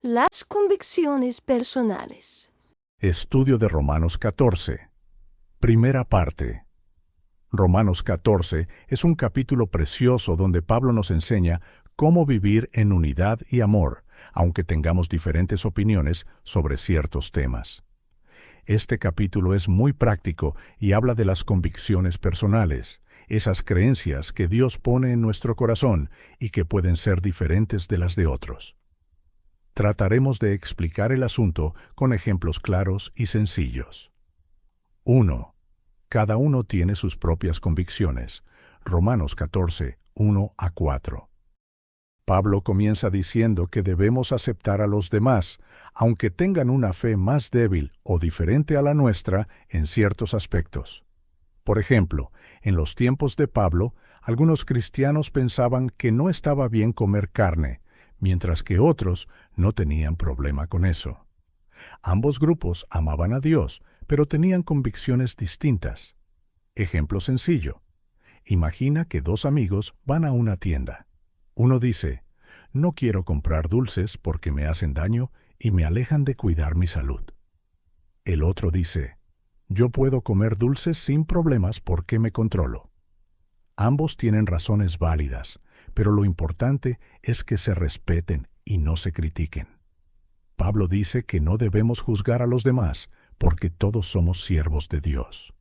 Las convicciones personales. Estudio de Romanos 14. Primera parte. Romanos 14 es un capítulo precioso donde Pablo nos enseña cómo vivir en unidad y amor, aunque tengamos diferentes opiniones sobre ciertos temas. Este capítulo es muy práctico y habla de las convicciones personales, esas creencias que Dios pone en nuestro corazón y que pueden ser diferentes de las de otros. Trataremos de explicar el asunto con ejemplos claros y sencillos. 1. Cada uno tiene sus propias convicciones. Romanos 14, 1 a 4. Pablo comienza diciendo que debemos aceptar a los demás, aunque tengan una fe más débil o diferente a la nuestra en ciertos aspectos. Por ejemplo, en los tiempos de Pablo, algunos cristianos pensaban que no estaba bien comer carne, mientras que otros no tenían problema con eso. Ambos grupos amaban a Dios, pero tenían convicciones distintas. Ejemplo sencillo. Imagina que dos amigos van a una tienda. Uno dice, no quiero comprar dulces porque me hacen daño y me alejan de cuidar mi salud. El otro dice, yo puedo comer dulces sin problemas porque me controlo. Ambos tienen razones válidas, pero lo importante es que se respeten y no se critiquen. Pablo dice que no debemos juzgar a los demás porque todos somos siervos de Dios.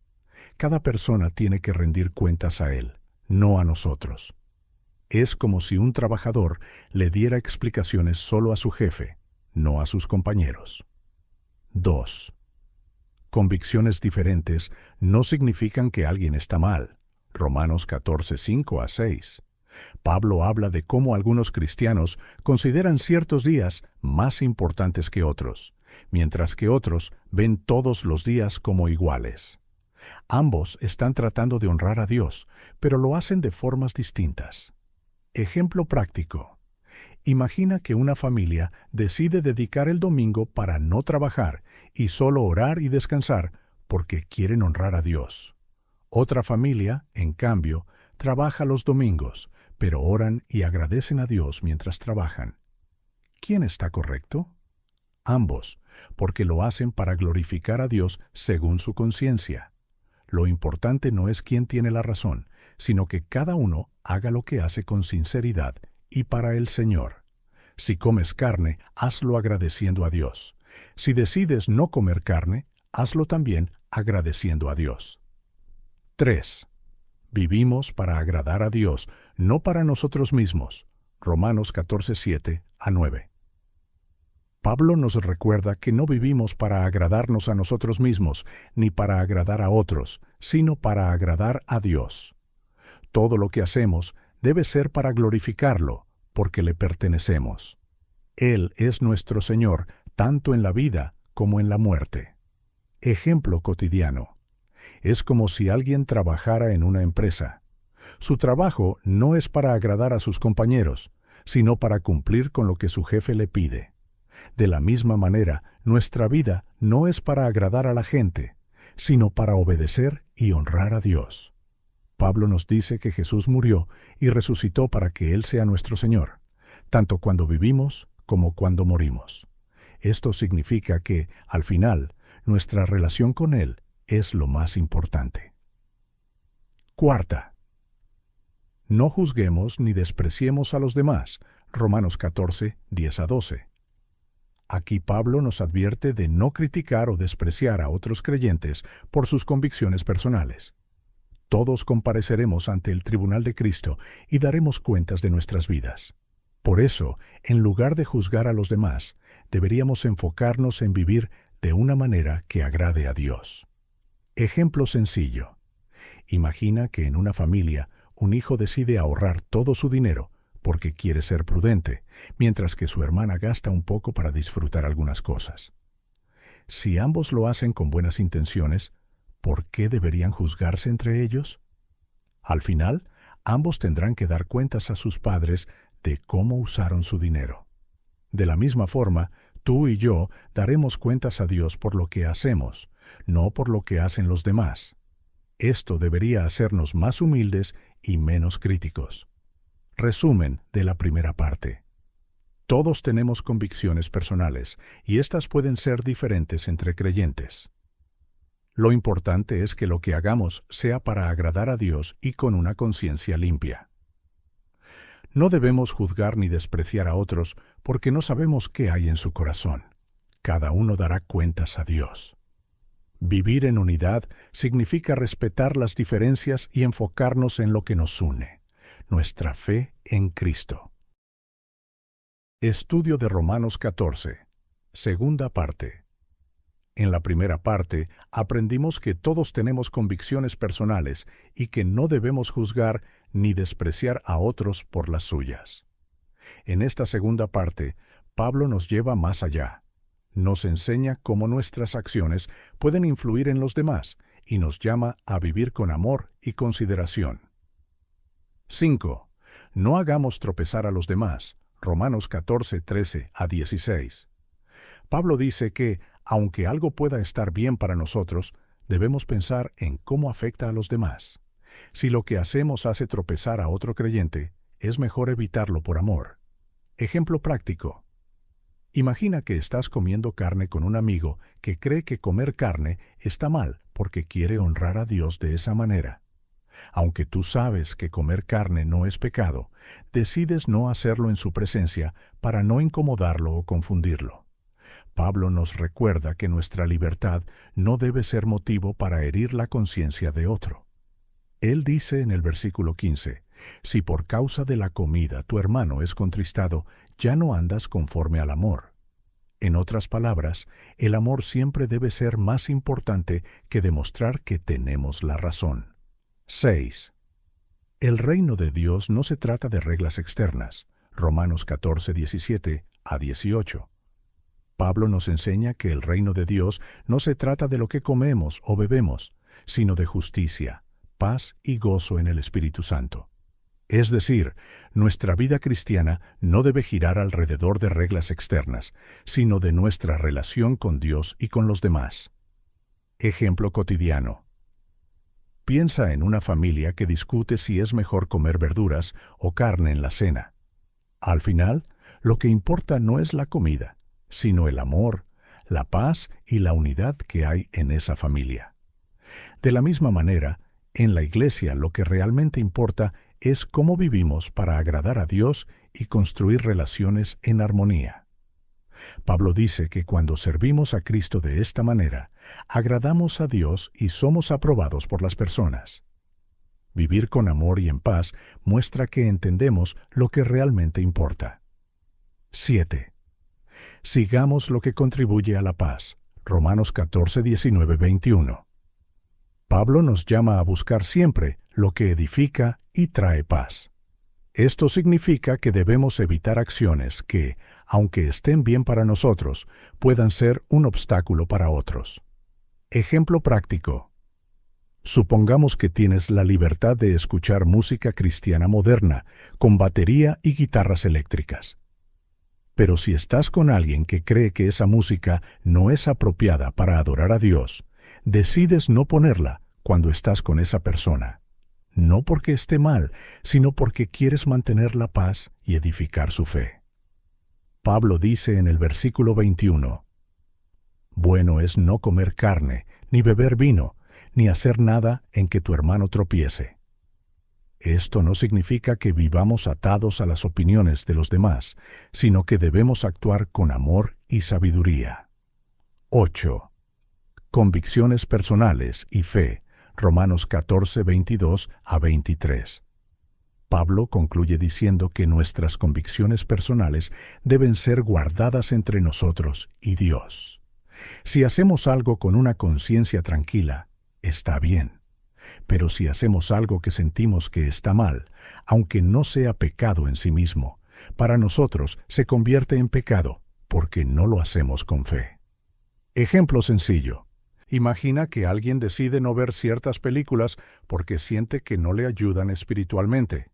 Cada persona tiene que rendir cuentas a Él, no a nosotros. Es como si un trabajador le diera explicaciones solo a su jefe, no a sus compañeros. 2. Convicciones diferentes no significan que alguien está mal. Romanos 14, 5 a 6. Pablo habla de cómo algunos cristianos consideran ciertos días más importantes que otros, mientras que otros ven todos los días como iguales. Ambos están tratando de honrar a Dios, pero lo hacen de formas distintas. Ejemplo práctico. Imagina que una familia decide dedicar el domingo para no trabajar y solo orar y descansar porque quieren honrar a Dios. Otra familia, en cambio, trabaja los domingos, pero oran y agradecen a Dios mientras trabajan. ¿Quién está correcto? Ambos, porque lo hacen para glorificar a Dios según su conciencia. Lo importante no es quién tiene la razón, sino que cada uno haga lo que hace con sinceridad y para el Señor. Si comes carne, hazlo agradeciendo a Dios. Si decides no comer carne, hazlo también agradeciendo a Dios. 3. Vivimos para agradar a Dios, no para nosotros mismos. Romanos 14, 7 a 9. Pablo nos recuerda que no vivimos para agradarnos a nosotros mismos, ni para agradar a otros, sino para agradar a Dios. Todo lo que hacemos debe ser para glorificarlo, porque le pertenecemos. Él es nuestro Señor, tanto en la vida como en la muerte. Ejemplo cotidiano. Es como si alguien trabajara en una empresa. Su trabajo no es para agradar a sus compañeros, sino para cumplir con lo que su jefe le pide. De la misma manera, nuestra vida no es para agradar a la gente, sino para obedecer y honrar a Dios. Pablo nos dice que Jesús murió y resucitó para que Él sea nuestro Señor, tanto cuando vivimos como cuando morimos. Esto significa que, al final, nuestra relación con Él es lo más importante. 4. No juzguemos ni despreciemos a los demás. Romanos 14, 10 a 12. Aquí Pablo nos advierte de no criticar o despreciar a otros creyentes por sus convicciones personales. Todos compareceremos ante el tribunal de Cristo y daremos cuentas de nuestras vidas. Por eso, en lugar de juzgar a los demás, deberíamos enfocarnos en vivir de una manera que agrade a Dios. Ejemplo sencillo. Imagina que en una familia un hijo decide ahorrar todo su dinero porque quiere ser prudente, mientras que su hermana gasta un poco para disfrutar algunas cosas. Si ambos lo hacen con buenas intenciones, ¿por qué deberían juzgarse entre ellos? Al final, ambos tendrán que dar cuentas a sus padres de cómo usaron su dinero. De la misma forma, tú y yo daremos cuentas a Dios por lo que hacemos, no por lo que hacen los demás. Esto debería hacernos más humildes y menos críticos. Resumen de la primera parte. Todos tenemos convicciones personales, y éstas pueden ser diferentes entre creyentes. Lo importante es que lo que hagamos sea para agradar a Dios y con una conciencia limpia. No debemos juzgar ni despreciar a otros porque no sabemos qué hay en su corazón. Cada uno dará cuentas a Dios. Vivir en unidad significa respetar las diferencias y enfocarnos en lo que nos une, nuestra fe en Cristo. Estudio de Romanos 14, segunda parte. En la primera parte aprendimos que todos tenemos convicciones personales y que no debemos juzgar ni despreciar a otros por las suyas. En esta segunda parte, Pablo nos lleva más allá. Nos enseña cómo nuestras acciones pueden influir en los demás y nos llama a vivir con amor y consideración. 5. No hagamos tropezar a los demás. Romanos 14, 13 a 16. Pablo dice que, aunque algo pueda estar bien para nosotros, debemos pensar en cómo afecta a los demás. Si lo que hacemos hace tropezar a otro creyente, es mejor evitarlo por amor. Ejemplo práctico. Imagina que estás comiendo carne con un amigo que cree que comer carne está mal porque quiere honrar a Dios de esa manera. Aunque tú sabes que comer carne no es pecado, decides no hacerlo en su presencia para no incomodarlo o confundirlo. Pablo nos recuerda que nuestra libertad no debe ser motivo para herir la conciencia de otro. Él dice en el versículo 15, si por causa de la comida tu hermano es contristado, ya no andas conforme al amor. En otras palabras, el amor siempre debe ser más importante que demostrar que tenemos la razón. 6. El reino de Dios no se trata de reglas externas. Romanos 14, 17 a 18. Pablo nos enseña que el reino de Dios no se trata de lo que comemos o bebemos, sino de justicia, paz y gozo en el Espíritu Santo. Es decir, nuestra vida cristiana no debe girar alrededor de reglas externas, sino de nuestra relación con Dios y con los demás. Ejemplo cotidiano. Piensa en una familia que discute si es mejor comer verduras o carne en la cena. Al final, lo que importa no es la comida, sino el amor, la paz y la unidad que hay en esa familia. De la misma manera, en la iglesia lo que realmente importa es cómo vivimos para agradar a Dios y construir relaciones en armonía. Pablo dice que cuando servimos a Cristo de esta manera, agradamos a Dios y somos aprobados por las personas. Vivir con amor y en paz muestra que entendemos lo que realmente importa. 7. Sigamos lo que contribuye a la paz. Romanos 14, 19, 21. Pablo nos llama a buscar siempre lo que edifica y trae paz. Esto significa que debemos evitar acciones que, aunque estén bien para nosotros, puedan ser un obstáculo para otros. Ejemplo práctico. Supongamos que tienes la libertad de escuchar música cristiana moderna, con batería y guitarras eléctricas. Pero si estás con alguien que cree que esa música no es apropiada para adorar a Dios, decides no ponerla cuando estás con esa persona. No porque esté mal, sino porque quieres mantener la paz y edificar su fe. Pablo dice en el versículo 21, bueno es no comer carne, ni beber vino, ni hacer nada en que tu hermano tropiece. Esto no significa que vivamos atados a las opiniones de los demás, sino que debemos actuar con amor y sabiduría. 8. Convicciones personales y fe. Romanos 14, 22 a 23. Pablo concluye diciendo que nuestras convicciones personales deben ser guardadas entre nosotros y Dios. Si hacemos algo con una conciencia tranquila, está bien. Pero si hacemos algo que sentimos que está mal, aunque no sea pecado en sí mismo, para nosotros se convierte en pecado porque no lo hacemos con fe. Ejemplo sencillo. Imagina que alguien decide no ver ciertas películas porque siente que no le ayudan espiritualmente.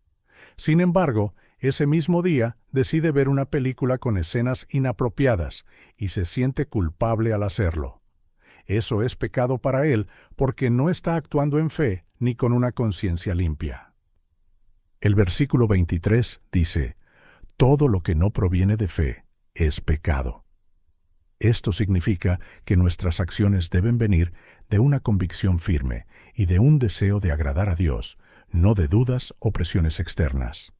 Sin embargo, ese mismo día decide ver una película con escenas inapropiadas y se siente culpable al hacerlo. Eso es pecado para él porque no está actuando en fe ni con una conciencia limpia. El versículo 23 dice, Todo lo que no proviene de fe es pecado. Esto significa que nuestras acciones deben venir de una convicción firme y de un deseo de agradar a Dios, no de dudas o presiones externas.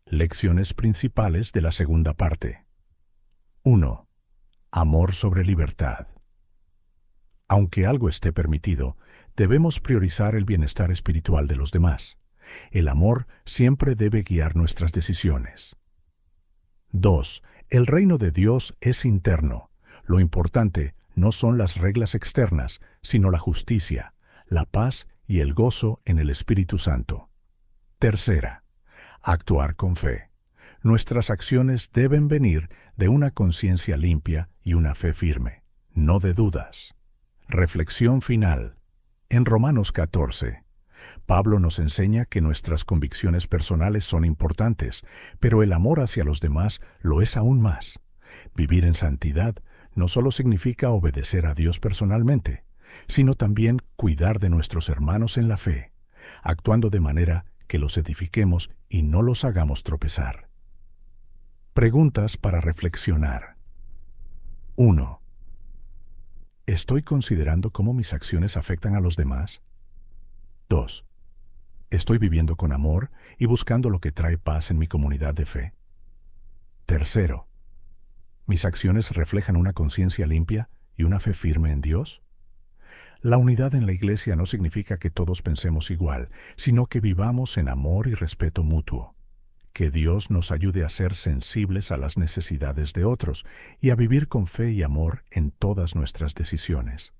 Lecciones principales de la segunda parte. 1. Amor sobre libertad. Aunque algo esté permitido, debemos priorizar el bienestar espiritual de los demás. El amor siempre debe guiar nuestras decisiones. 2. El reino de Dios es interno. Lo importante no son las reglas externas, sino la justicia, la paz y el gozo en el Espíritu Santo. 3. Actuar con fe. Nuestras acciones deben venir de una conciencia limpia y una fe firme, no de dudas. Reflexión final. En Romanos 14, Pablo nos enseña que nuestras convicciones personales son importantes, pero el amor hacia los demás lo es aún más. Vivir en santidad no solo significa obedecer a Dios personalmente, sino también cuidar de nuestros hermanos en la fe, actuando de manera que los edifiquemos y no los hagamos tropezar. Preguntas para reflexionar. 1. ¿Estoy considerando cómo mis acciones afectan a los demás? 2. ¿Estoy viviendo con amor y buscando lo que trae paz en mi comunidad de fe? 3. ¿Mis acciones reflejan una conciencia limpia y una fe firme en Dios? La unidad en la Iglesia no significa que todos pensemos igual, sino que vivamos en amor y respeto mutuo. Que Dios nos ayude a ser sensibles a las necesidades de otros y a vivir con fe y amor en todas nuestras decisiones.